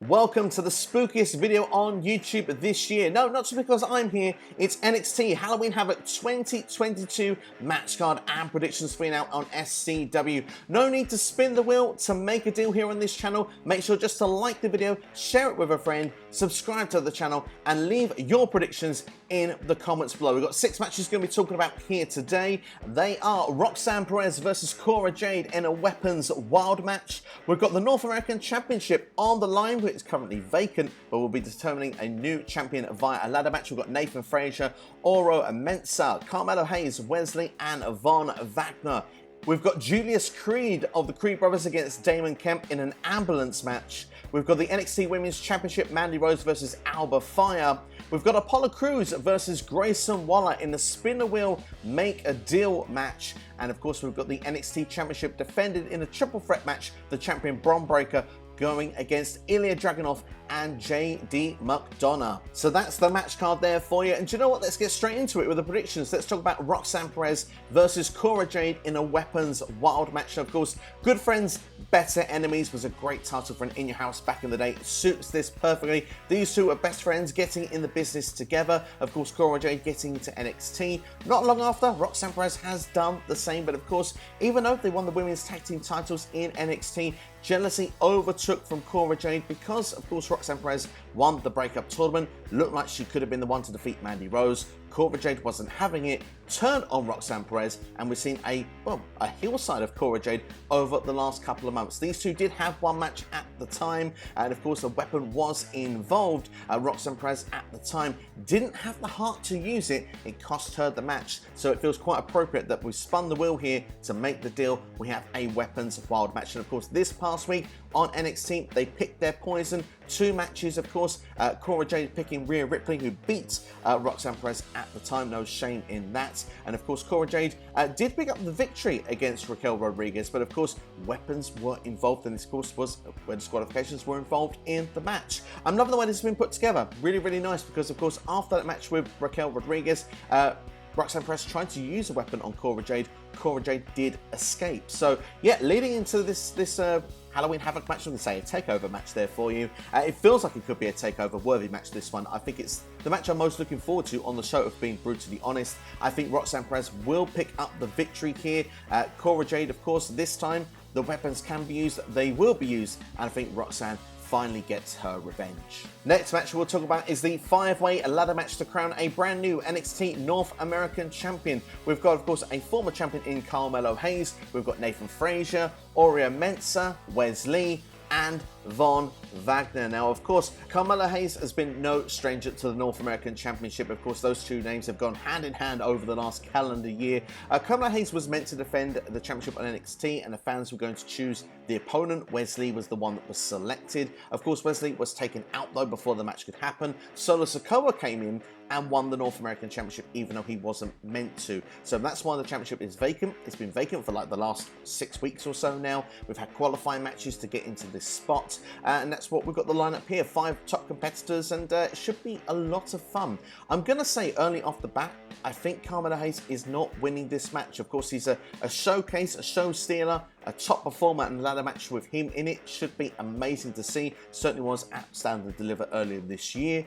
Welcome to the spookiest video on YouTube this year. No, not just because I'm here, it's NXT Halloween Havoc 2022 match card and predictions for you now on SCW. No need to spin the wheel to make a deal here on this channel. Make sure just to like the video, share it with a friend, subscribe to the channel, and leave your predictions in the comments below. We've got 6 matches going to be talking about here today. They are Roxanne Perez versus Cora Jade in a weapons wild match. We've got the North American Championship on the line, which is currently vacant, but we'll be determining a new champion via a ladder match. We've got Nathan Frazier, Oro Mensah, Carmelo Hayes, Wesley, and Von Wagner. We've got Julius Creed of the Creed Brothers against Damon Kemp in an ambulance match. We've got the NXT Women's Championship, Mandy Rose versus Alba Fyre. We've got Apollo Crews versus Grayson Waller in the Spin the Wheel Make a Deal match. And of course, we've got the NXT Championship defended in a triple threat match, the champion Bron Breaker going against Ilja Dragunov and Jade McDonagh. So that's the match card there for you. And do you know what? Let's get straight into it with the predictions. Let's talk about Roxanne Perez versus Cora Jade in a weapons wild match. And of course, Good Friends, Better Enemies was a great title for an In Your House back in the day. It suits this perfectly. These two are best friends getting in the business together. Of course, Cora Jade getting into NXT. Not long after, Roxanne Perez has done the same. But of course, even though they won the women's tag team titles in NXT, jealousy overtook from Cora Jade because, of course, Roxanne Perez won the breakup tournament. Looked like she could have been the one to defeat Mandy Rose. Cora Jade wasn't having it, turned on Roxanne Perez, and we've seen a heel side of Cora Jade over the last couple of months. These two did have one match at the time, and of course, a weapon was involved. Roxanne Perez at the time didn't have the heart to use it. It cost her the match, so it feels quite appropriate that we spun the wheel here to make the deal. We have a weapons wild match, and of course, this past week on NXT, they picked their poison. 2 matches, of course. Cora Jade picking Rhea Ripley, who beat Roxanne Perez at the time. No shame in that. And of course, Cora Jade did pick up the victory against Raquel Rodriguez, but of course, weapons were involved, and this, of course, was where disqualifications were involved in the match. I'm loving the way this has been put together. Really, really nice, because of course, after that match with Raquel Rodriguez, Roxanne Perez tried to use a weapon on Cora Jade. Cora Jade did escape. So yeah, leading into this Halloween Havoc match, I'm going to say a takeover match there for you. It feels like it could be a takeover worthy match, this one. I think it's the match I'm most looking forward to on the show, if being brutally honest. I think Roxanne Perez will pick up the victory here. Cora Jade, of course, this time the weapons can be used, they will be used, and I think Roxanne finally gets her revenge. Next match we'll talk about is the 5-way ladder match to crown a brand new NXT North American champion. We've got, of course, a former champion in Carmelo Hayes. We've got Nathan Frazier, Mensah, Wesley, and Von Wagner. Now, of course, Carmelo Hayes has been no stranger to the North American Championship. Of course, those two names have gone hand in hand over the last calendar year. Carmelo Hayes was meant to defend the championship on NXT, and the fans were going to choose the opponent. Wesley was the one that was selected. Of course, Wesley was taken out, though, before the match could happen. Solo Sikoa came in and won the North American Championship, even though he wasn't meant to. So that's why the championship is vacant. It's been vacant for like the last 6 weeks or so now. We've had qualifying matches to get into this spot, and that's what we've got the lineup here. 5 top competitors, and it should be a lot of fun. I'm gonna say early off the bat, I think Carmelo Hayes is not winning this match. Of course, he's a showcase, a show stealer, a top performer, and a ladder match with him in it should be amazing to see. Certainly was at Stand and Deliver earlier this year.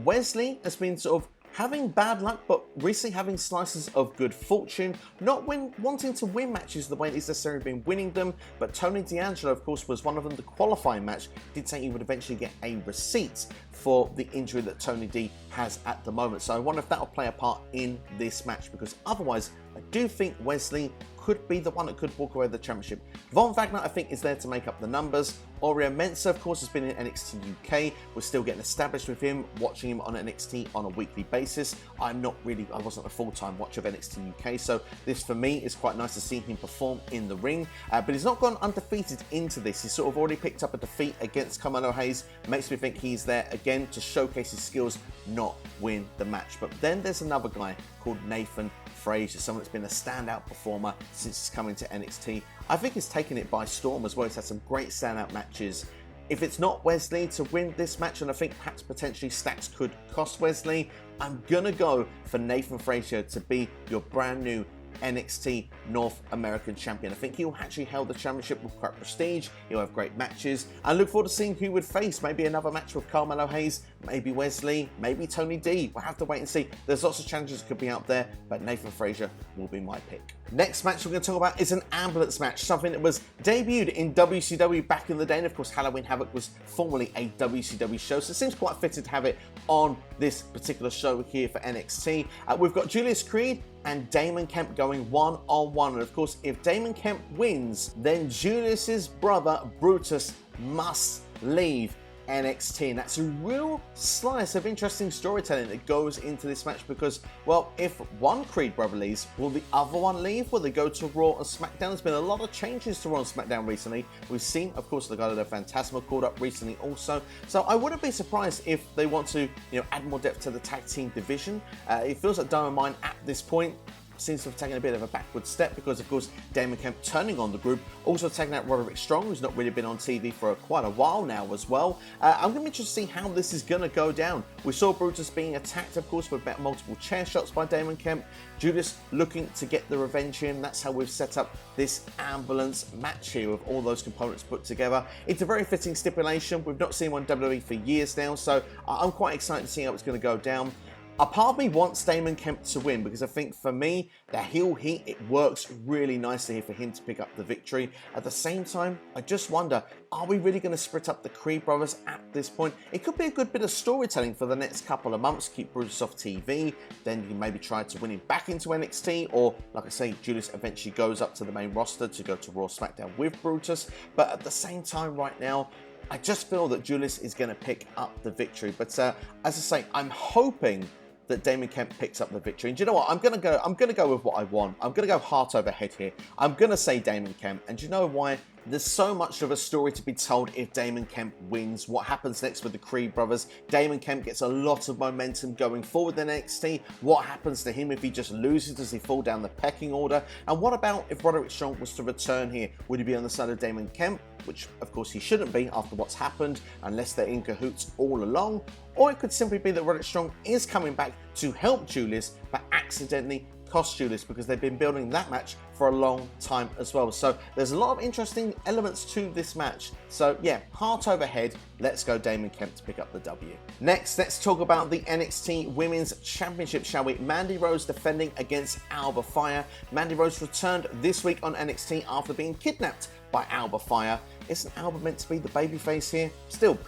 Wesley has been sort of having bad luck, but recently having slices of good fortune, not wanting to win matches the way he's necessarily been winning them. But Tony D'Angelo, of course, was one of them. The qualifying match did say he would eventually get a receipt for the injury that Tony D has at the moment. So I wonder if that will play a part in this match, because otherwise I do think Wesley could be the one that could walk away with the championship. Von Wagner, I think, is there to make up the numbers. Mensah, of course, has been in NXT UK. We're still getting established with him, watching him on NXT on a weekly basis. I wasn't a full-time watcher of NXT UK, so this for me is quite nice to see him perform in the ring. But he's not gone undefeated into this. He's sort of already picked up a defeat against Carmelo Hayes. Makes me think he's there again to showcase his skills, not win the match. But then there's another guy called Nathan Frazier, someone that's been a standout performer since he's coming to NXT. I think he's taken it by storm as well. He's had some great standout matches. If it's not Wesley to win this match, and I think perhaps potentially stacks could cost Wesley, I'm gonna go for Nathan Frazier to be your brand new NXT North American Champion. I think he'll actually hold the championship with quite prestige. He'll have great matches. I look forward to seeing who would face. Maybe another match with Carmelo Hayes, maybe Wesley, maybe Tony D. We'll have to wait and see. There's lots of challenges that could be out there, but Nathan Frazier will be my pick. Next match we're going to talk about is an ambulance match, something that was debuted in WCW back in the day. And of course, Halloween Havoc was formerly a WCW show, so it seems quite fitting to have it on this particular show here for NXT. We've got Julius Creed and Damon Kemp going one-on-one. And of course, if Damon Kemp wins, then Julius's brother, Brutus, must leave NXT, and that's a real slice of interesting storytelling that goes into this match because, well, if one Creed brother leaves, will the other one leave? Will they go to Raw and SmackDown? There's been a lot of changes to Raw and SmackDown recently. We've seen, of course, the guy that Phantasma called up recently also, so I wouldn't be surprised if they want to, add more depth to the tag team division. It feels like Dynamite at this point seems to have taken a bit of a backward step because, of course, Damon Kemp turning on the group, also taking out Roderick Strong, who's not really been on TV for quite a while now as well. I'm going to be interested to see how this is going to go down. We saw Brutus being attacked, of course, with multiple chair shots by Damon Kemp. Julius looking to get the revenge in. That's how we've set up this ambulance match here with all those components put together. It's a very fitting stipulation. We've not seen one WWE for years now, so I'm quite excited to see how it's going to go down. A part of me wants Damon Kemp to win because I think for me, the heel heat, it works really nicely here for him to pick up the victory. At the same time, I just wonder, are we really going to split up the Creed brothers at this point? It could be a good bit of storytelling for the next couple of months, keep Brutus off TV, then you maybe try to win him back into NXT, or like I say, Julius eventually goes up to the main roster to go to Raw SmackDown with Brutus. But at the same time right now, I just feel that Julius is going to pick up the victory. But as I say, I'm hoping that Damon Kemp picks up the victory. And do you know what? I'm gonna go with what I want. I'm gonna go heart over head here. I'm gonna say Damon Kemp. And do you know why? There's so much of a story to be told if Damon Kemp wins. What happens next with the Creed brothers? Damon Kemp gets a lot of momentum going forward in NXT. What happens to him if he just loses? Does he fall down the pecking order? And what about if Roderick Strong was to return here? Would he be on the side of Damon Kemp? Which, of course, he shouldn't be after what's happened, unless they're in cahoots all along. Or it could simply be that Roderick Strong is coming back to help Julius, but accidentally cost Julius because they've been building that match for a long time as well. So there's a lot of interesting elements to this match. So yeah, heart over head, let's go Damon Kemp to pick up the W. Next, let's talk about the NXT Women's Championship, shall we? Mandy Rose defending against Alba Fyre. Mandy Rose returned this week on NXT after being kidnapped by Alba Fyre. Isn't Alba meant to be the babyface here? Still.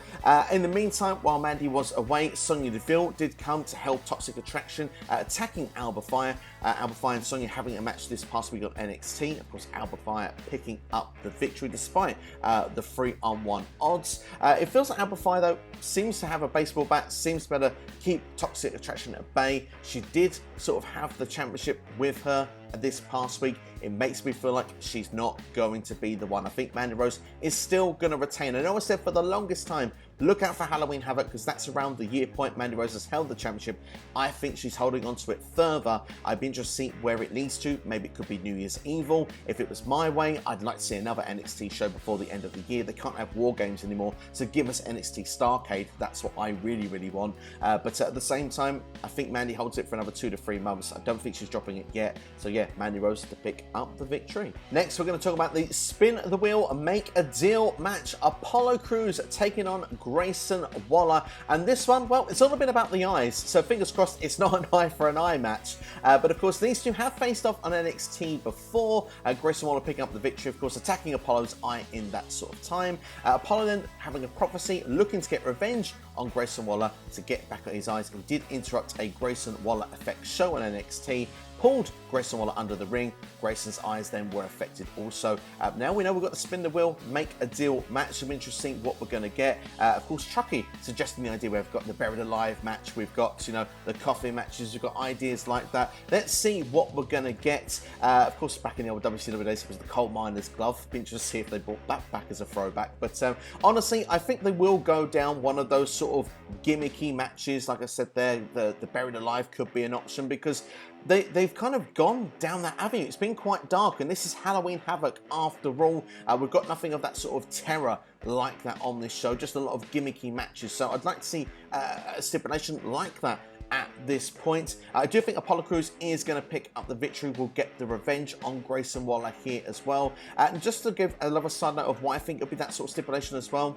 In the meantime, while Mandy was away, Sonya Deville did come to help Toxic Attraction, attacking Alba Fyre. Alba Fyre and Sonya having a match this past week on NXT. Of course, Alba Fyre picking up the victory despite the 3-on-1 odds. It feels like Alba Fyre, though, seems to have a baseball bat, seems to better keep Toxic Attraction at bay. She did sort of have the championship with her this past week. It makes me feel like she's not going to be the one. I think Mandy Rose is still going to retain. I know I said for the longest time, look out for Halloween Havoc because that's around the year point Mandy Rose has held the championship. I think she's holding on to it further. I'd be interested to see where it leads to. Maybe it could be New Year's Evil. If it was my way, I'd like to see another NXT show before the end of the year. They can't have War Games anymore, so give us NXT Starrcade. That's what I really, really want. But at the same time, I think Mandy holds it for another 2 to 3 months. I don't think she's dropping it yet. So yeah, Mandy Rose to pick up the victory. Next, we're going to talk about the Spin the Wheel Make a Deal match. Apollo Crews taking on Grayson Waller. And this one, well, it's all a bit about the eyes. So fingers crossed it's not an eye for an eye match. But of course, these two have faced off on NXT before. Grayson Waller picking up the victory, of course, attacking Apollo's eye in that sort of time. Apollo then having a prophecy, looking to get revenge on Grayson Waller to get back at his eyes. He did interrupt a Grayson Waller effect show on NXT. Pulled Grayson Waller under the ring. Grayson's eyes then were affected also. Now we know we've got the Spin the Wheel Make a Deal match. Some interesting what we're going to get. Of course, Chucky suggesting the idea. We've got the Buried Alive match. We've got, the coffee matches. We've got ideas like that. Let's see what we're going to get. Of course, back in the old WCW days, it was the Coal Miner's Glove. Be interested to see if they brought that back as a throwback. But honestly, I think they will go down one of those sort of gimmicky matches. Like I said there, the Buried Alive could be an option because they've kind of gone down that avenue. It's been quite dark, and this is Halloween Havoc after all. We've got nothing of that sort of terror like that on this show, just a lot of gimmicky matches. So I'd like to see a stipulation like that at this point. I do think Apollo Crews is going to pick up the victory. We'll get the revenge on Grayson Waller here as well. And just to give another side note of why I think it'll be that sort of stipulation as well,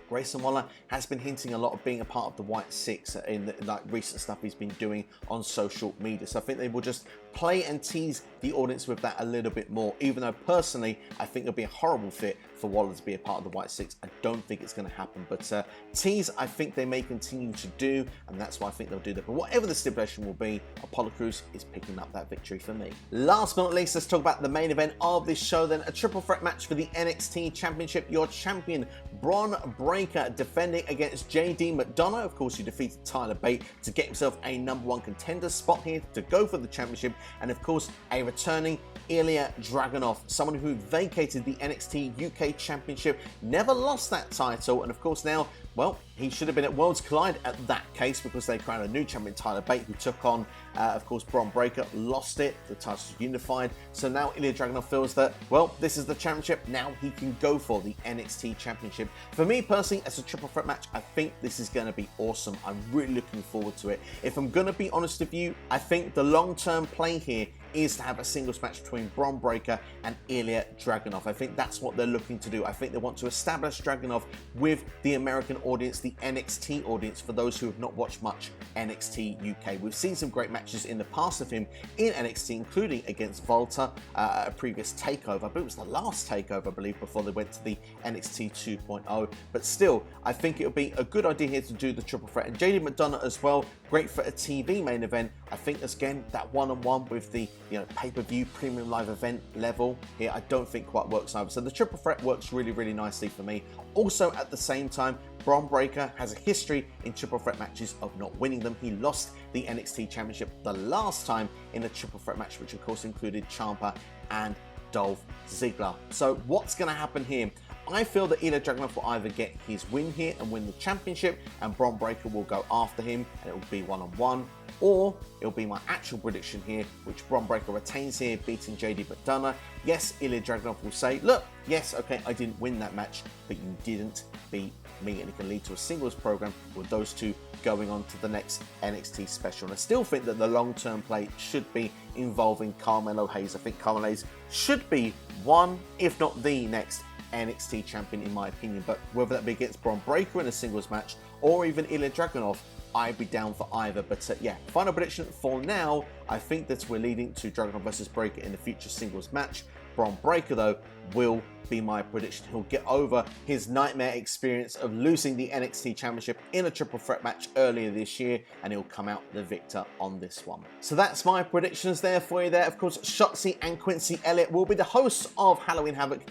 Grayson Waller has been hinting a lot of being a part of the White Six in the, like, recent stuff he's been doing on social media. So I think they will just play and tease the audience with that a little bit more, even though personally I think it'll be a horrible fit for Waller to be a part of the White Six. I don't think it's going to happen, but tease I think they may continue to do, and that's why I think they'll do that. But whatever the stipulation will be, Apollo Crews is picking up that victory for me. Last but not least, let's talk about the main event of this show then. A triple threat match for the NXT Championship. Your champion Bron Breakker defending against Jade McDonagh. Of course, he defeated Tyler Bate to get himself a #1 contender spot here to go for the championship. And of course, a returning Ilja Dragunov, someone who vacated the NXT UK Championship, never lost that title, and of course now, well, he should have been at Worlds Collide at that case because they crowned a new champion, Tyler Bate, who took on, of course, Bron Breakker, lost it, the titles unified, so now Ilja Dragunov feels that, well, this is the championship, now he can go for the NXT Championship. For me personally, as a triple threat match, I think this is going to be awesome. I'm really looking forward to it. If I'm going to be honest with you, I think the long-term play here is to have a singles match between Bron Breakker and Ilja Dragunov. I think that's what they're looking to do. I think they want to establish Dragunov with the American audience, the NXT audience, for those who have not watched much NXT UK. We've seen some great matches in the past of him in NXT, including against Volta, a previous takeover. I believe it was the last takeover, I believe, before they went to the NXT 2.0. But still, I think it would be a good idea here to do the triple threat. And Jade McDonagh as well, great for a TV main event. I think, again, that one-on-one with the pay-per-view premium live event level here, I don't think quite works either. So the triple threat works really, really nicely for me. Also, at the same time, Bron Breakker has a history in triple threat matches of not winning them. He lost the NXT Championship the last time in a triple threat match, which of course included Ciampa and Dolph Ziggler. So what's going to happen here? I feel that Ilja Dragunov will either get his win here and win the championship, and Bron Breakker will go after him, and it will be one-on-one, or it'll be my actual prediction here, which Bron Breakker retains here, beating Jade McDonagh. Yes, Ilja Dragunov will say, look, yes, okay, I didn't win that match, but you didn't beat me, and it can lead to a singles program with those two going on to the next NXT special. And I still think that the long-term play should be involving Carmelo Hayes. I think Carmelo Hayes should be one, if not the next NXT champion, in my opinion. But whether that be against Bron Breakker in a singles match or even Ilja Dragunov, I'd be down for either. But yeah, final prediction for now, I think that we're leading to Dragunov versus Breakker in the future singles match. Bron Breakker, though, will be my prediction. He'll get over his nightmare experience of losing the NXT Championship in a triple threat match earlier this year, and he'll come out the victor on this one. So that's my predictions there for you there. Of course, Shotzi and Quincy Elliot will be the hosts of Halloween Havoc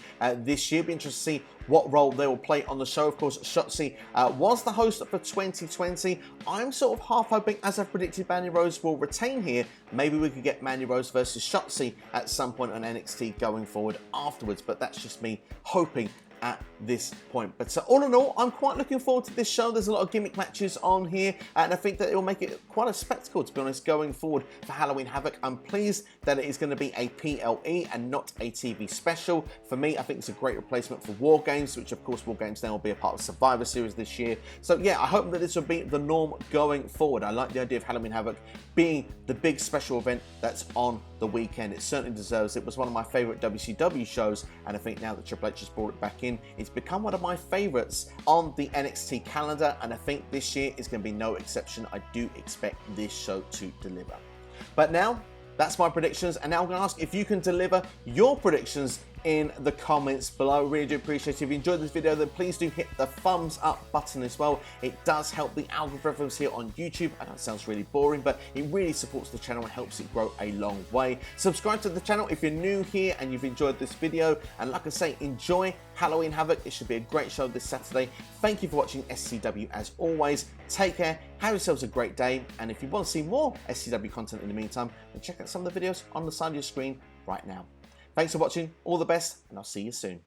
this year. Be interested to see what role they will play on the show. Of course, Shotzi was the host for 2020. I'm sort of half hoping, as I've predicted, Mandy Rose will retain here. Maybe we could get Mandy Rose versus Shotzi at some point on NXT going forward afterwards, but that's just me hoping at this point. But all in all, I'm quite looking forward to this show. There's a lot of gimmick matches on here, and I think that it will make it quite a spectacle, to be honest, going forward for Halloween Havoc. I'm pleased that it is going to be a PLE and not a TV special. For me, I think it's a great replacement for War Games, which of course War Games now will be a part of Survivor Series this year. So yeah, I hope that this will be the norm going forward. I like the idea of Halloween Havoc being the big special event that's on the weekend. It certainly deserves it. It was one of my favorite WCW shows, and I think now that Triple H has brought it back in, it's become one of my favorites on the NXT calendar, and I think this year is going to be no exception. I do expect this show to deliver. But now, that's my predictions, and now I'm going to ask if you can deliver your predictions in the comments below. Really do appreciate it. If you enjoyed this video, then please do hit the thumbs up button as well. It does help the algorithms here on YouTube. I know it sounds really boring, but it really supports the channel and helps it grow a long way. Subscribe to the channel if you're new here and you've enjoyed this video. And like I say, enjoy Halloween Havoc. It should be a great show this Saturday. Thank you for watching SCW as always. Take care, have yourselves a great day. And if you want to see more SCW content in the meantime, then check out some of the videos on the side of your screen right now. Thanks for watching, all the best, and I'll see you soon.